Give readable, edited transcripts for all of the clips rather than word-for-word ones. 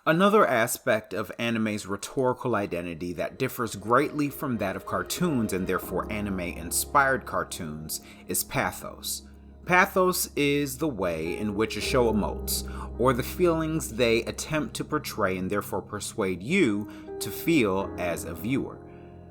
Another aspect of anime's rhetorical identity that differs greatly from that of cartoons and therefore anime-inspired cartoons is pathos. Pathos is the way in which a show emotes, or the feelings they attempt to portray and therefore persuade you to feel as a viewer.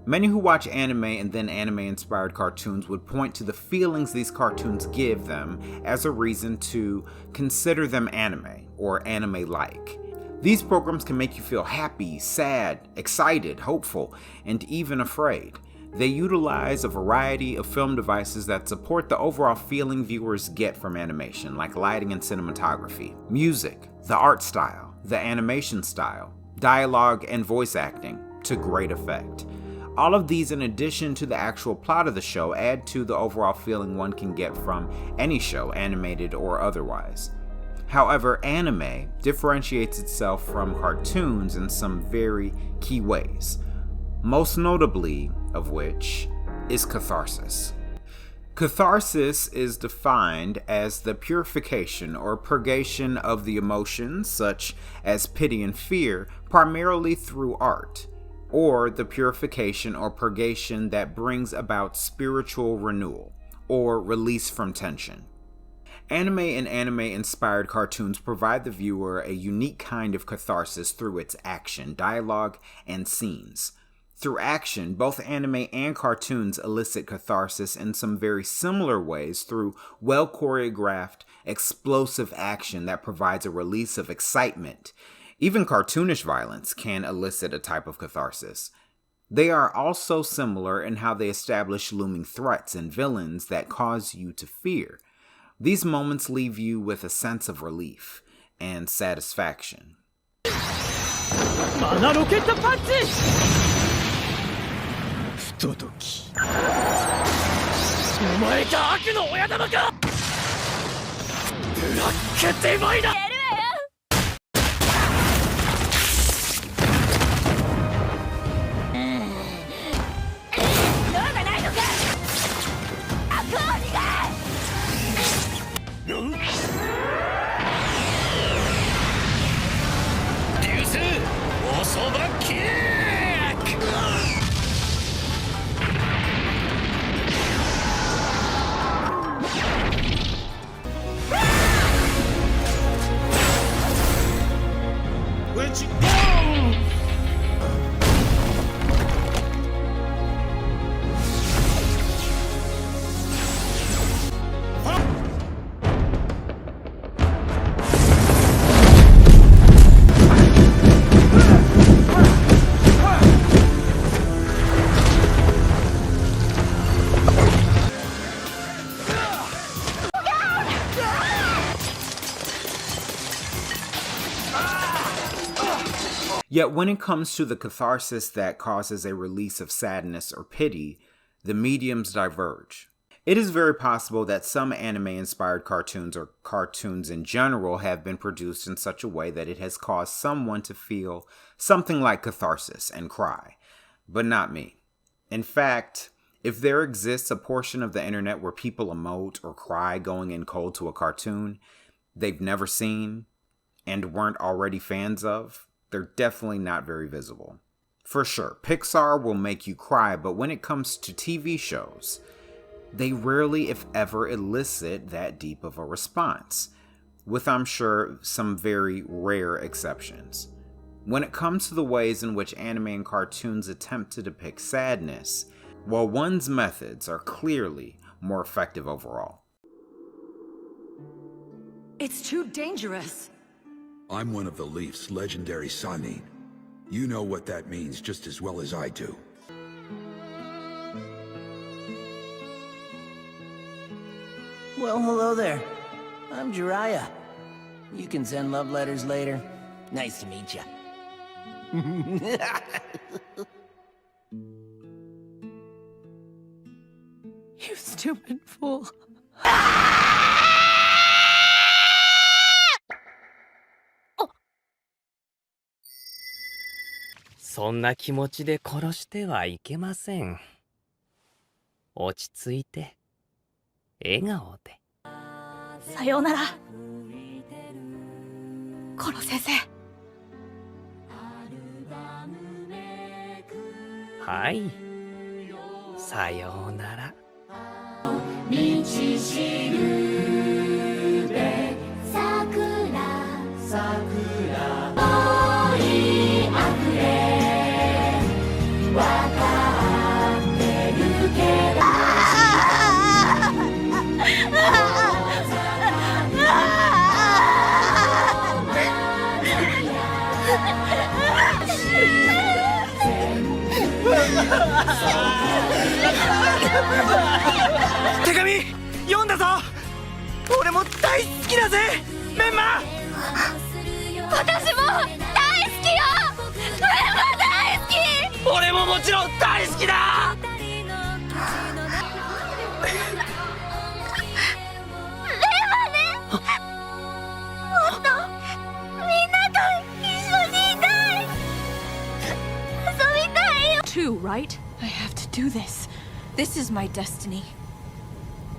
Many who watch anime and then anime-inspired cartoons would point to the feelings these cartoons give them as a reason to consider them anime, or anime-like. These programs can make you feel happy, sad, excited, hopeful, and even afraid. They utilize a variety of film devices that support the overall feeling viewers get from animation, like lighting and cinematography, music, the art style, the animation style, dialogue, and voice acting, to great effect. All of these, in addition to the actual plot of the show, add to the overall feeling one can get from any show, animated or otherwise. However, anime differentiates itself from cartoons in some very key ways, most notably of which is catharsis. Catharsis is defined as the purification or purgation of the emotions, such as pity and fear, primarily through art, or the purification or purgation that brings about spiritual renewal, or release from tension. Anime and anime-inspired cartoons provide the viewer a unique kind of catharsis through its action, dialogue, and scenes. Through action, both anime and cartoons elicit catharsis in some very similar ways through well-choreographed, explosive action that provides a release of excitement. Even cartoonish violence can elicit a type of catharsis. They are also similar in how they establish looming threats and villains that cause you to fear. These moments leave you with a sense of relief and satisfaction. Yet when it comes to the catharsis that causes a release of sadness or pity, the mediums diverge. It is very possible that some anime-inspired cartoons or cartoons in general have been produced in such a way that it has caused someone to feel something like catharsis and cry, but not me. In fact, if there exists a portion of the internet where people emote or cry going in cold to a cartoon they've never seen and weren't already fans of, they're definitely not very visible. For sure, Pixar will make you cry, but when it comes to TV shows, they rarely, if ever, elicit that deep of a response, with, I'm sure, some very rare exceptions. When it comes to the ways in which anime and cartoons attempt to depict sadness, while one's methods are clearly more effective overall. It's too dangerous. I'm one of the Leaf's legendary Sanin. You know what that means just as well as I do. Well, hello there. I'm Jiraiya. You can send love letters later. Nice to meet ya. You stupid fool. そんな気持ちで殺してはいけません。落ち着いて、笑顔で。さようなら。コロ先生。はい。さようなら。道しるべ桜恋あふれわかってるけど手紙読んだぞ。俺も大好きだぜメンマ。私も大好きよ。俺も大好き。俺ももちろん大好きだ。Two, right? I have to do this. This is my destiny.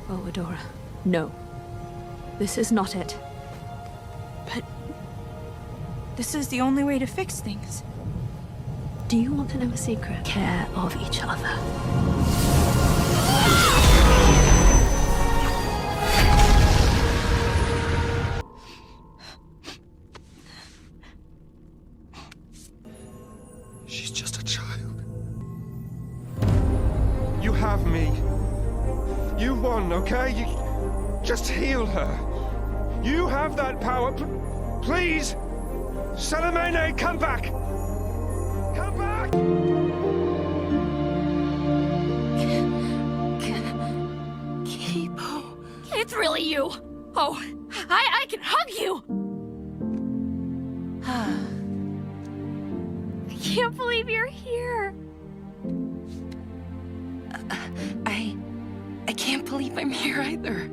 Oh, Adora. No. This is not it. But this is the only way to fix things. Do you want to know a secret? Care of each other. She's just a child. You have me. You won, okay? You just heal her. You have that power. Please! Salamene, come back! Come back! Kipo. It's really you. Oh, I can hug you. I can't believe you're here. I can't believe I'm here either.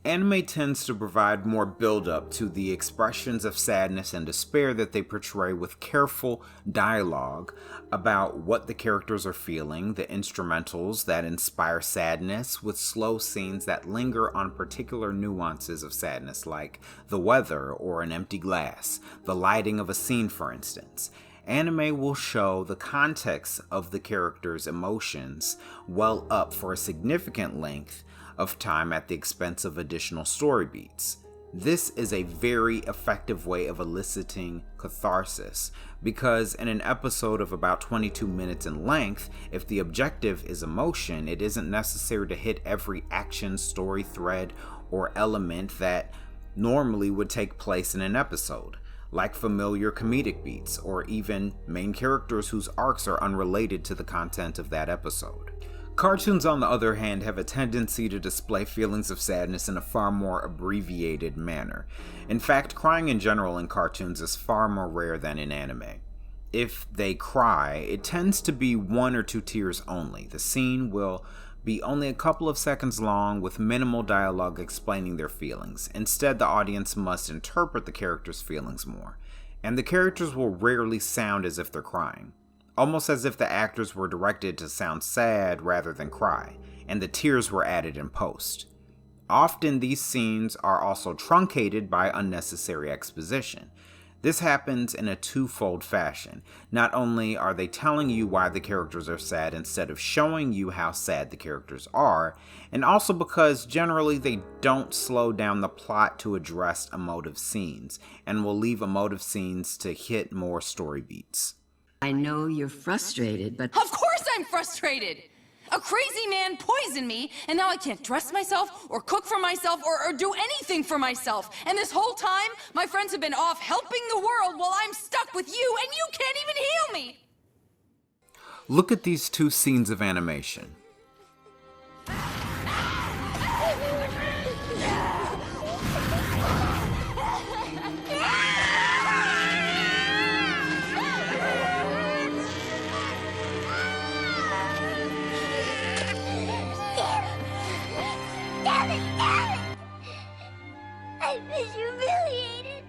Anime tends to provide more build-up to the expressions of sadness and despair that they portray with careful dialogue about what the characters are feeling, the instrumentals that inspire sadness, with slow scenes that linger on particular nuances of sadness like the weather or an empty glass, the lighting of a scene for instance. Anime will show the context of the character's emotions well up for a significant length of time at the expense of additional story beats. This is a very effective way of eliciting catharsis, because in an episode of about 22 minutes in length, if the objective is emotion, it isn't necessary to hit every action, story thread, or element that normally would take place in an episode, like familiar comedic beats, or even main characters whose arcs are unrelated to the content of that episode. Cartoons, on the other hand, have a tendency to display feelings of sadness in a far more abbreviated manner. In fact, crying in general in cartoons is far more rare than in anime. If they cry, it tends to be 1 or 2 tears only. The scene will be only a couple of seconds long with minimal dialogue explaining their feelings. Instead, the audience must interpret the characters' feelings more, and the characters will rarely sound as if they're crying, almost as if the actors were directed to sound sad rather than cry, and the tears were added in post. Often these scenes are also truncated by unnecessary exposition. This happens in a twofold fashion. Not only are they telling you why the characters are sad instead of showing you how sad the characters are, and also because generally they don't slow down the plot to address emotive scenes, and will leave emotive scenes to hit more story beats. I know you're frustrated, but Of course I'm frustrated! A crazy man poisoned me, and now I can't dress myself, or cook for myself, or do anything for myself. And this whole time, my friends have been off helping the world while I'm stuck with you, and you can't even heal me! Look at these 2 scenes of animation. I've been humiliated.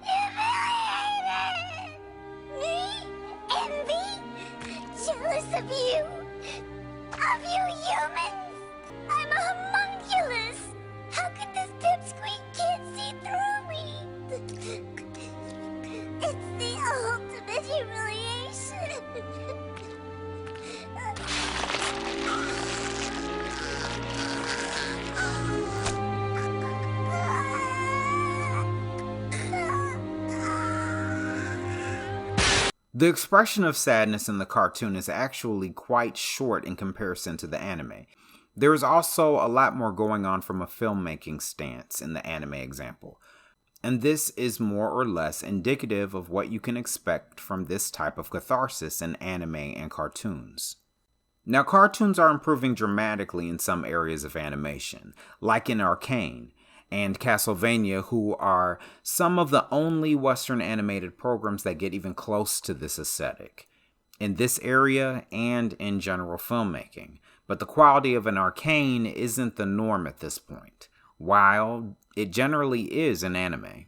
Humiliated! Me? Envy? Jealous of you? Of you humans? I'm a homunculus! How could this pipsqueak kid see through me? It's the ultimate humiliation. The expression of sadness in the cartoon is actually quite short in comparison to the anime. There is also a lot more going on from a filmmaking stance in the anime example, and this is more or less indicative of what you can expect from this type of catharsis in anime and cartoons. Now, cartoons are improving dramatically in some areas of animation, like in Arcane and Castlevania, who are some of the only Western animated programs that get even close to this aesthetic, in this area and in general filmmaking. But the quality of an Arcane isn't the norm at this point, while it generally is in anime.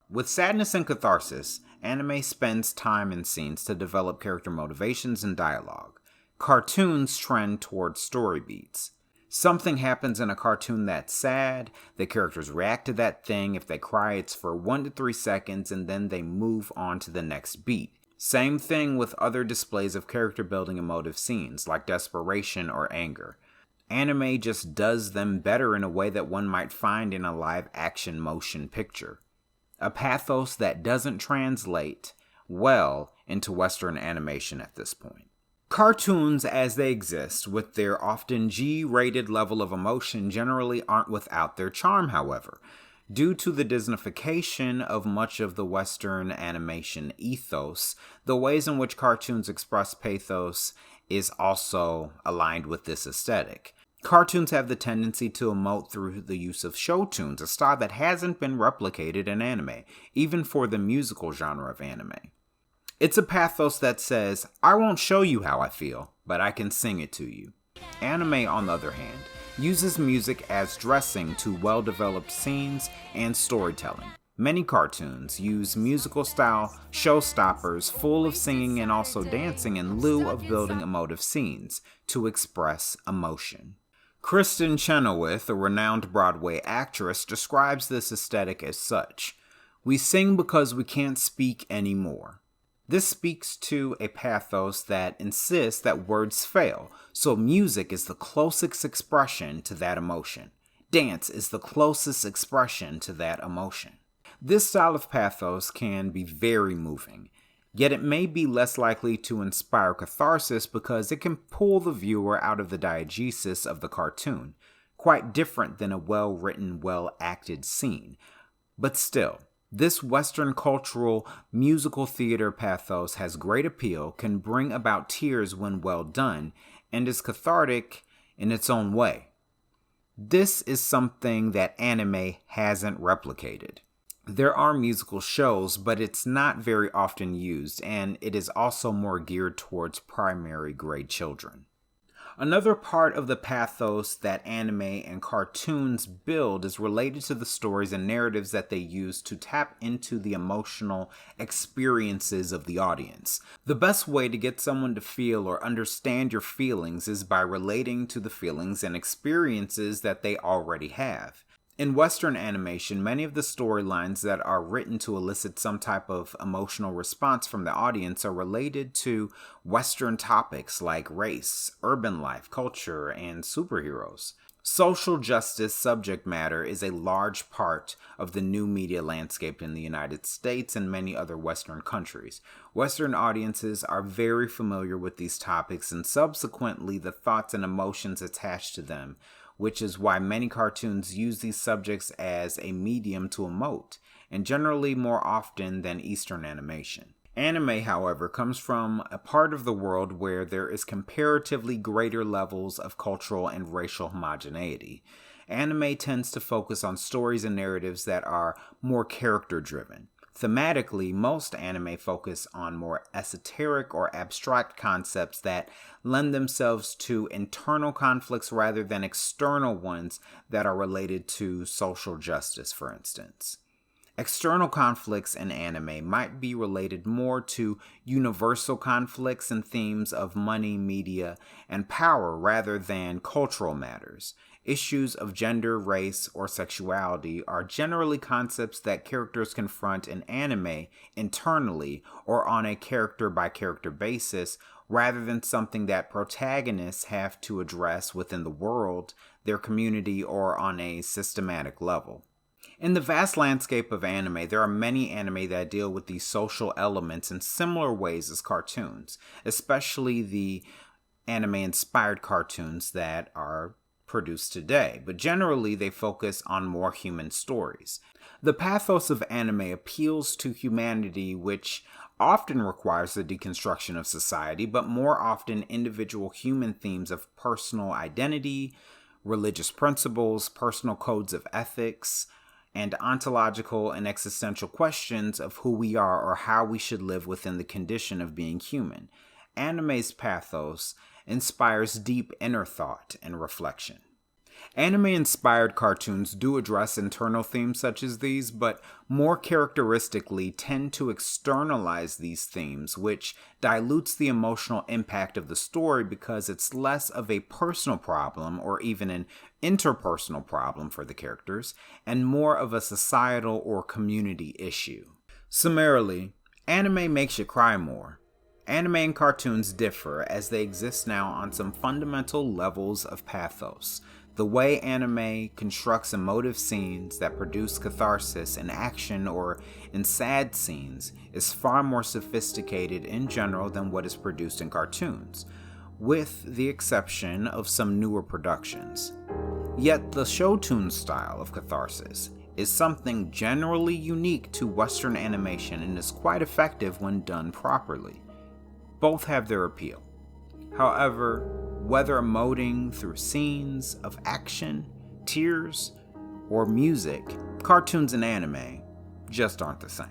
With sadness and catharsis, anime spends time in scenes to develop character motivations and dialogue. Cartoons trend towards story beats. Something happens in a cartoon that's sad, the characters react to that thing. If they cry, it's for 1 to 3 seconds, and then they move on to the next beat. Same thing with other displays of character building emotive scenes, like desperation or anger. Anime just does them better in a way that one might find in a live action motion picture. A pathos that doesn't translate well into Western animation at this point. Cartoons as they exist, with their often G-rated level of emotion, generally aren't without their charm, however. Due to the Disneyfication of much of the Western animation ethos, the ways in which cartoons express pathos is also aligned with this aesthetic. Cartoons have the tendency to emote through the use of show tunes, a style that hasn't been replicated in anime, even for the musical genre of anime. It's a pathos that says, I won't show you how I feel, but I can sing it to you. Anime, on the other hand, uses music as dressing to well-developed scenes and storytelling. Many cartoons use musical-style showstoppers full of singing and also dancing in lieu of building emotive scenes to express emotion. Kristen Chenoweth, a renowned Broadway actress, describes this aesthetic as such. We sing because we can't speak anymore. This speaks to a pathos that insists that words fail, so music is the closest expression to that emotion. Dance is the closest expression to that emotion. This style of pathos can be very moving, yet it may be less likely to inspire catharsis because it can pull the viewer out of the diegesis of the cartoon, quite different than a well-written, well-acted scene. But still, this Western cultural musical theater pathos has great appeal, can bring about tears when well done, and is cathartic in its own way. This is something that anime hasn't replicated. There are musical shows, but it's not very often used, and it is also more geared towards primary grade children. Another part of the pathos that anime and cartoons build is related to the stories and narratives that they use to tap into the emotional experiences of the audience. The best way to get someone to feel or understand your feelings is by relating to the feelings and experiences that they already have. In Western animation, many of the storylines that are written to elicit some type of emotional response from the audience are related to Western topics like race, urban life, culture, and superheroes. Social justice subject matter is a large part of the new media landscape in the United States and many other Western countries. Western audiences are very familiar with these topics and subsequently the thoughts and emotions attached to them, which is why many cartoons use these subjects as a medium to emote, and generally more often than Eastern animation. Anime, however, comes from a part of the world where there is comparatively greater levels of cultural and racial homogeneity. Anime tends to focus on stories and narratives that are more character-driven. Thematically, most anime focus on more esoteric or abstract concepts that lend themselves to internal conflicts rather than external ones that are related to social justice, for instance. External conflicts in anime might be related more to universal conflicts and themes of money, media, and power rather than cultural matters. Issues of gender, race, or sexuality are generally concepts that characters confront in anime internally or on a character-by-character basis, rather than something that protagonists have to address within the world, their community, or on a systematic level. In the vast landscape of anime, there are many anime that deal with these social elements in similar ways as cartoons, especially the anime-inspired cartoons that are produced today, but generally they focus on more human stories. The pathos of anime appeals to humanity, which often requires the deconstruction of society, but more often individual human themes of personal identity, religious principles, personal codes of ethics, and ontological and existential questions of who we are or how we should live within the condition of being human. Anime's pathos inspires deep inner thought and reflection. Anime-inspired cartoons do address internal themes such as these, but more characteristically tend to externalize these themes, which dilutes the emotional impact of the story because it's less of a personal problem or even an interpersonal problem for the characters, and more of a societal or community issue. Summarily, anime makes you cry more. Anime and cartoons differ as they exist now on some fundamental levels of pathos. The way anime constructs emotive scenes that produce catharsis in action or in sad scenes is far more sophisticated in general than what is produced in cartoons, with the exception of some newer productions. Yet the showtune style of catharsis is something generally unique to Western animation and is quite effective when done properly. Both have their appeal. However, whether emoting through scenes of action, tears, or music, cartoons and anime just aren't the same.